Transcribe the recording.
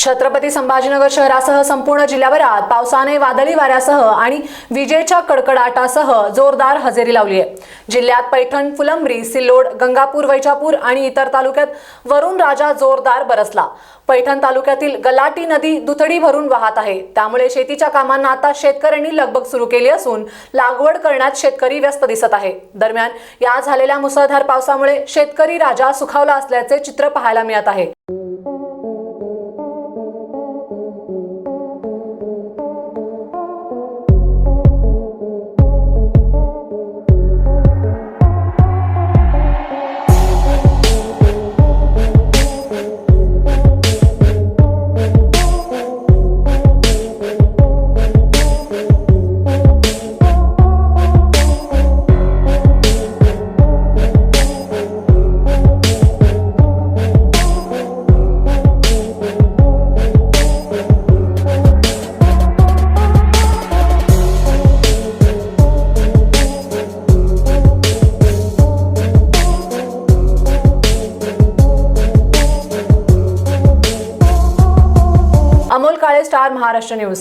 छत्रपती संभाजीनगर शहरासह संपूर्ण जिल्ह्यावर पावसाने वादळी वाऱ्यासह आणि विजेच्या कडकडाटासह जोरदार हजेरी लावली आहे। जिल्ह्यात पैठण, फुलंब्री, सिल्लोड, गंगापूर, वैजापूर आणि इतर तालुक्यात वरुण राजा जोरदार बरसला। पैठण तालुक्यातील गलाटी नदी दुथडी भरून वाहत आहे। त्यामुळे शेतीच्या कामांना आता शेतकऱ्यांनी लगबग सुरू केली असून लागवड करण्यात शेतकरी व्यस्त दिसत आहे। दरम्यान या झालेल्या मुसळधार पावसामुळे शेतकरी राजा सुखावला असल्याचे चित्र पाहायला मिळत आहे। Amol Kale, star Maharashtra news.